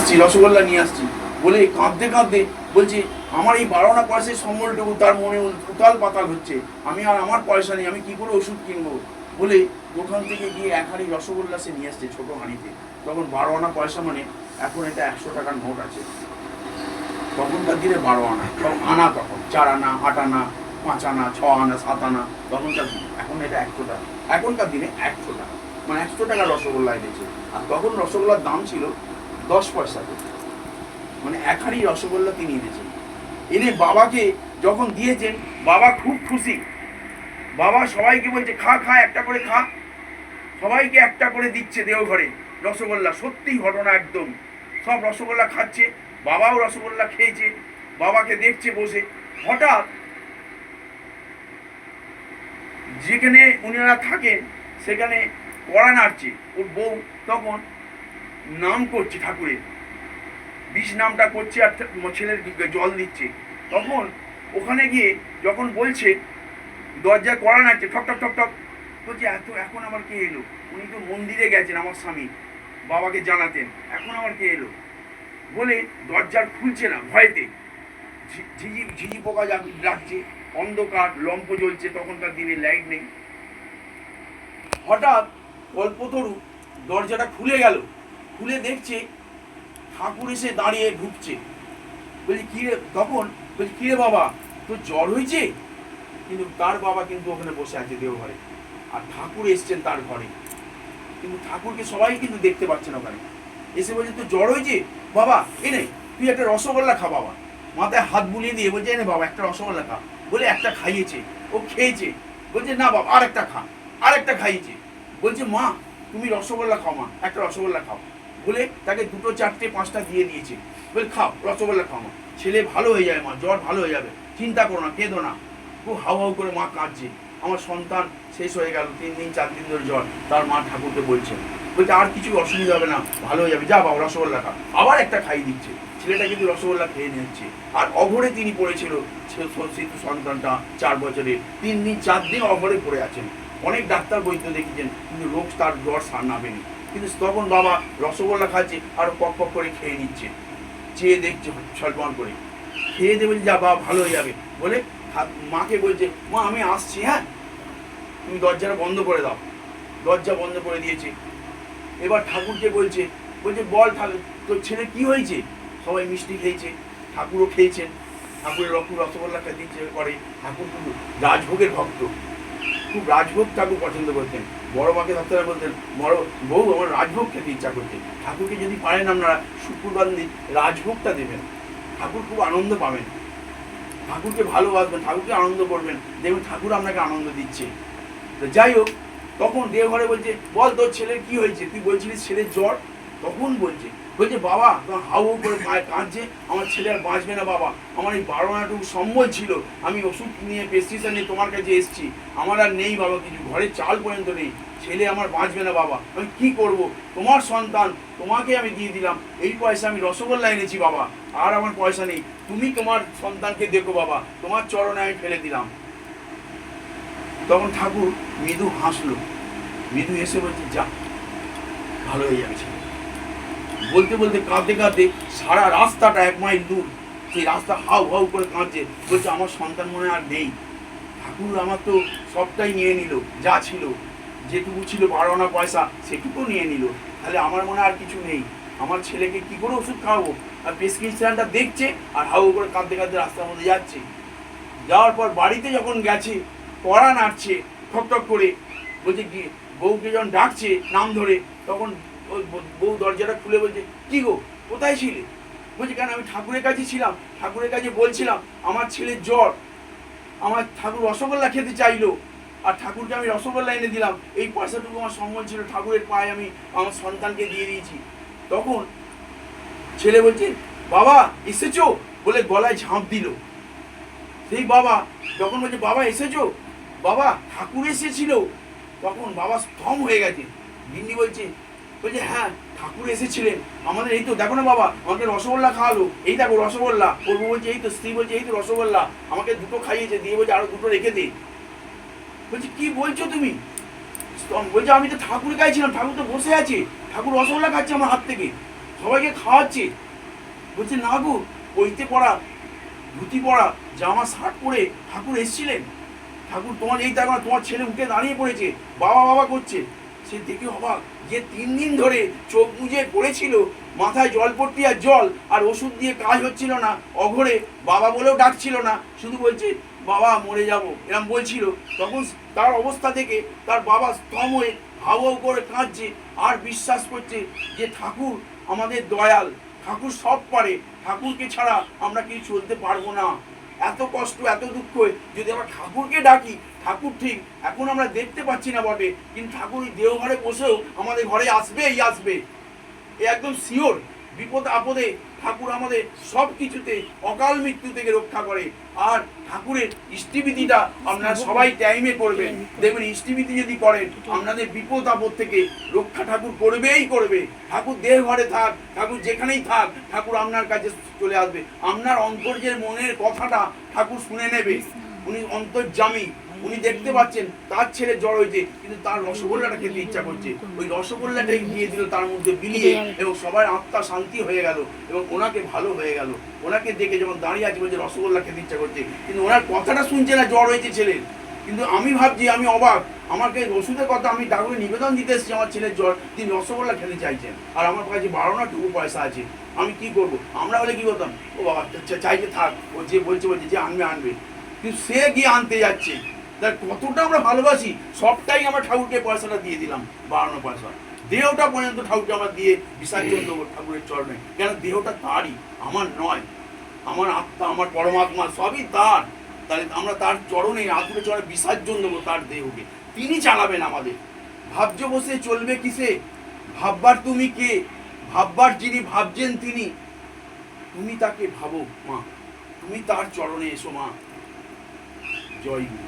আসছি, রসগোল্লা নিয়ে আসছি বলে কাঁদতে কাঁদতে বলছে আমার এই 12 আনা পয়সায় সম্বলটুকু তার মনে উতাল পাতাল হচ্ছে, আমি আর আমার পয়সা নেই, আমি কি করে ওষুধ কিনবো বলে দোকান থেকে গিয়ে 1 হাঁড়ি রসগোল্লা সে নিয়ে আসছে ছোটো হাঁড়িতে। তখন 12 আনা পয়সা মানে এখন এটা 100 টাকার নোট আছে, তখনকার দিনে 12 আনা, আনা তখন 4 আনা 8 আনা 5 আনা 6 আনা 7 আনা তখনকার দিনে। এখন এটা 100 টাকা, এখনকার দিনে 100 টাকা, মানে 100 টাকা রসগোল্লা এনেছে। আর তখন রসগোল্লার দাম ছিল 10 পয়সা করে, মানে 1 হাঁড়ি রসগোল্লা তিনি এনেছেন। এনে বাবাকে যখন দিয়েছেন বাবা খুব খুশি, বাবা সবাইকে বলছে খা খা একটা করে খা, সবাইকে একটা করে দিচ্ছে দেওঘরে রসগোল্লা। সত্যি ঘটনা একদম, সব রসগোল্লা খাচ্ছে, বাবাও রসগোল্লা খেয়েছে, বাবাকে দেখছে বসে। হঠাৎ যেখানে উনারা থাকেন সেখানে কড়া নাড়ছে ওর বউ, তখন নাম করছে ঠাকুরের, বিষ নামটা করছে আর ছেলের জল দিচ্ছে। তখন ওখানে গিয়ে যখন বলছে দরজায় কড়া নাড়ছে ঠক ঠক ঠক ঠক, বলছে এখন আমার কে এলো, উনি তো মন্দিরে গেছেন আমার স্বামী বাবাকে জানাতেন, এখন আমার কে এলো বলে দরজার খুলছে না ভয়েতে। ঝিঝি পোকা ডাকছে, অন্ধকার লম্প জ্বলছে, তখনকার দিনে লাইট নেই। হঠাৎ কল্পতরু দরজাটা খুলে গেল, খুলে দেখছে ঠাকুর এসে দাঁড়িয়ে ঢুকছে। বলছি কি রে, তখন বলছি কি রে বাবা তোর জ্বর হয়েছে? কিন্তু তার বাবা কিন্তু ওখানে বসে আছে দেওঘরে, আর ঠাকুর এসছেন তার ঘরে, কিন্তু ঠাকুরকে সবাই কিন্তু দেখতে পাচ্ছেন ওখানে। এসে বলছে তোর জ্বর হয়েছে বাবা, এ নেই তুই একটা রসগোল্লা খা বাবা, মাথায় হাত বুলিয়ে দিয়ে বলছে এনে বাবা একটা রসগোল্লা খা, বলে একটা খাইয়েছে, ও খেয়েছে, বলছে না বাবা আর একটা খা, আর একটা খাইয়েছে, বলছে মা তুমি রসগোল্লা খাও মা, একটা রসগোল্লা খাও, বলে তাকে 2, 4, 5টা দিয়ে দিয়েছে, বলে খাও রসগোল্লা খাও মা, ছেলে ভালো হয়ে যাবে মা, জ্বর ভালো হয়ে যাবে, চিন্তা করো না, কেঁদো না। খুব হাউ হাউ করে মা কাঁদছে, আমার সন্তান শেষ হয়ে গেল, 3 দিন 4 দিন ধরে জ্বর। তার মা ঠাকুরকে বলছে, বলছে আর কিছু অসুবিধা হবে না, ভালো হয়ে যাবে, যা বাবা রসগোল্লা খা, আবার একটা খাইয়ে দিচ্ছে। ছেলেটা কিন্তু রসগোল্লা খেয়ে নিচ্ছে, আর অঘরে তিনি পড়েছিল শিশু সন্তানটা 4 বছরের, 3 দিন 4 দিন অঘরে পড়ে আছেন। অনেক ডাক্তার বৈদ্য দেখেছেন কিন্তু রোগ তার জ্বর সামলাবেনি, কিন্তু তখন বাবা রসগোল্লা খাচ্ছে আর পক পক করে খেয়ে নিচ্ছে, চেয়ে দেখছে ছলপন করে, খেয়ে দেবে যা বাবা ভালো হয়ে যাবে বলে মাকে বলছে মা আমি আসছি, হ্যাঁ তুমি দরজাটা বন্ধ করে দাও। দরজা বন্ধ করে দিয়েছে। এবার ঠাকুরকে বলছে বল ঠাকুর তোর ছেলে কি হয়েছে? সবাই মিষ্টি খেয়েছে, ঠাকুরও খেয়েছেন, ঠাকুরের রসগোল্লা খেতে ইচ্ছে করে। ঠাকুর কিন্তু রাজভোগের ভক্ত, খুব রাজভোগ ঠাকুর পছন্দ করতেন। বড় মাকে ডাক্তাররা বলতেন বড় বউ আমার রাজভোগ খেতে ইচ্ছা করছে, ঠাকুরকে যদি পারেন আপনারা শুক্রবার দিন রাজভোগটা দেবেন, ঠাকুর খুব আনন্দ পাবেন, ঠাকুরকে ভালোবাসবেন, ঠাকুরকে আনন্দ করবেন, দেখবেন ঠাকুর আপনাকে আনন্দ দিচ্ছে। তো যাই হোক, তখন দেওঘরে বলছে বল তোর ছেলের কি হয়েছে, তুই বলছিলিস ছেলের জ্বর। তখন বলছে বাবা তোমার হাউ হাউ করে মায়ের কাঁদছে, আমার ছেলে আর বাঁচবে না বাবা, আমার এই 12 আনাটুকু সম্বল ছিল, আমি ওষুধ নিয়ে প্রেসক্রিপশন নিয়ে তোমার কাছে এসেছি, আমার আর নেই বাবা কিছু, ঘরে চাল পর্যন্ত নেই, ছেলে আমার বাঁচবে না বাবা, আমি কি করব, তোমার সন্তান তোমাকে আমি দিয়ে দিলাম, এই পয়সা আমি রসগোল্লা এনেছি বাবা, আর আমার পয়সা নেই, তুমি তোমার সন্তানকে দেখো বাবা, তোমার চরণে আমি ফেলে দিলাম। তখন ঠাকুর মৃদু হাসলো, মৃদু এসে বলছে যা ভালো হয়ে যাবে। বলতে বলতে কাঁদতে কাঁদতে সারা রাস্তাটা 1 মাইল দূর, সেই রাস্তা হাউ হাউ করে কাঁদছে, বলছে আমার সন্তান মনে আর নেই, ঠাকুর আমার তো সবটাই নিয়ে নিল, যা ছিল যেটুকু ছিল 12 আনা পয়সা সেটুকু নিয়ে নিল, তাহলে আমার মনে আর কিছু নেই, আমার ছেলেকে কি করে ওষুধ খাওয়াবো। আর প্রেসক্রিপশনটা দেখছে আর হাউ করে কাঁদতে কাঁদতে রাস্তার মধ্যে যাচ্ছে। যাওয়ার পর বাড়িতে যখন গেছে কড়া নাড়ছে ঠক ঠক করে, বলছে কি বউকে যখন ডাকছে নাম ধরে, তখন বউ দরজাটা খুলে বলছে কি গো কোথায় ছিলে? বলছে কেন আমি ঠাকুরের কাছে ছিলাম, ঠাকুরের কাছে বলছিলাম আমার ছেলের জ্বর, আমার ঠাকুর রসগোল্লা খেতে চাইলো, আর ঠাকুরকে আমি রসগোল্লা এনে দিলাম, এই পয়সাটুকু আমার সম্বল ছিল, ঠাকুরের পায়ে আমি আমার সন্তানকে দিয়ে দিয়েছি। তখন ছেলে বলছে বাবা এসেছো বলে গলায় ঝাঁপ দিল। সেই বাবা যখন বলছে বাবা এসেছো, বাবা ঠাকুর এসেছিল, তখন বাবা স্তম্ভ হয়ে গেছে। গিন্নি বলছে হ্যাঁ ঠাকুর এসেছিলেন আমাদের, এই তো দেখো না বাবা আমাকে রসগোল্লা খাওয়ালো, এই দেখো রসগোল্লা। প্রভু বলছে এই তো, স্ত্রী বলছে এই তো রসগোল্লা, আমাকে 2টো খাইয়েছে, দিয়ে বলছে আরো 2টো রেখে দে। বলছি কি বলছো তুমি? বলছে আমি তো ঠাকুর গাইছিলাম, ঠাকুর তো বসে আছে, ঠাকুর রসগোল্লা খাচ্ছে আমার হাত থেকে। সবাইকে খাওয়াচ্ছে। বলছে না গো, পইতে পড়া, ধুতি পড়া, জামা শার্ট পরে ঠাকুর এসেছিলেন। ঠাকুর তোমার এই দেখো না, তোমার ছেলে উঠে দাঁড়িয়ে পড়েছে, বাবা বাবা করছে। সে দেখে অবাক, যে 3 দিন ধরে চোখ বুজে পড়েছিল, মাথায় জলপট্টি আর জল, আর ওষুধ দিয়ে কাজ হচ্ছিল না, অঘরে বাবা বলেও ডাকছিল না, শুধু বলছে বাবা মরে যাব এরম বলছিল। তখন তার অবস্থা থেকে তার বাবা স্তম হয়ে হাউ হাউ করে কাঁদছে আর বিশ্বাস করছে যে ঠাকুর আমাদের দয়াল, ঠাকুর সব পারে, ঠাকুরকে ছাড়া আমরা কিছু চলতে পারবো না। এত কষ্ট এত দুঃখ যদি আমরা ঠাকুরকে ডাকি, ঠাকুর ঠিক এখন আমরা দেখতে পাচ্ছি না বটে, কিন্তু ঠাকুর দেওঘরে বসেও আমাদের ঘরে আসবেই আসবে, এ একদম শিওর। বিপদ আপদে ঠাকুর আমাদের সব কিছুতে অকাল মৃত্যু থেকে রক্ষা করে। আর ঠাকুরের ইষ্টিবিধিটা আপনারা সবাই টাইমে করবেন, দেখবেন ইষ্টিবিধি যদি করেন আপনাদের বিপদ আপদ থেকে রক্ষা ঠাকুর করবেই করবে। ঠাকুর দেহ ঘরে থাক, ঠাকুর যেখানেই থাক, ঠাকুর আপনার কাছে চলে আসবে। আপনার অন্তর্যের মনের কথাটা ঠাকুর শুনে নেবে। উনি অন্তর্যামী, উনি দেখতে পাচ্ছেন তার ছেলে জ্বর হয়েছে, কিন্তু তার রসগোল্লাটা খেতে ইচ্ছা করছে, ওই রসগোল্লাটাই দিয়ে দিল তার মধ্যে বিলিয়ে, এবং সবার আত্মা শান্তি হয়ে গেল এবং ওনাকে ভালো হয়ে গেল। ওনাকে দেখে যখন দাঁড়িয়ে আছে বলছে রসগোল্লা খেতে ইচ্ছা করছে, কিন্তু ওনার কথাটা শুনছে না, জ্বর হয়েছে ছেলের। কিন্তু আমি ভাবছি, আমি অবাক, আমাকে ওষুধের কথা আমি ডাক্তারকে নিবেদন দিতে এসেছি আমার ছেলের জ্বর, তিনি রসগোল্লা খেতে চাইছেন, আর আমার কাছে 12 পয়সা আছে, আমি কি করব? আমরা হলে কি করতাম, ও বাবা চাইতে থাক, ও যে বলছে যে আনবে আনবে, কিন্তু সে গিয়ে আনতে যাচ্ছে। তার কতটা আমরা ভালোবাসি, সবটাই আমরা ঠাকুরকে পয়সাটা দিয়ে দিলাম, 52 পয়সা। দেহটা পর্যন্ত ঠাকুরকে আমরা দিয়ে বিসর্জন দেবো ঠাকুরের চরণে, কেন দেহটা তারই, আমার নয়। আমার আত্মা, আমার পরমাত্মা সবই তার। তাহলে আমরা তার চরণে, আতুরে চরণে বিসর্জন দেবো তার দেহকে, তিনি চালাবেন আমাদের। ভাবজ বসে চলবে কিসে, ভাববার তুমি কে, ভাববার যিনি ভাবছেন তিনি, তুমি তাকে ভাবো মা, তুমি তার চরণে এসো মা। জয় গুরু।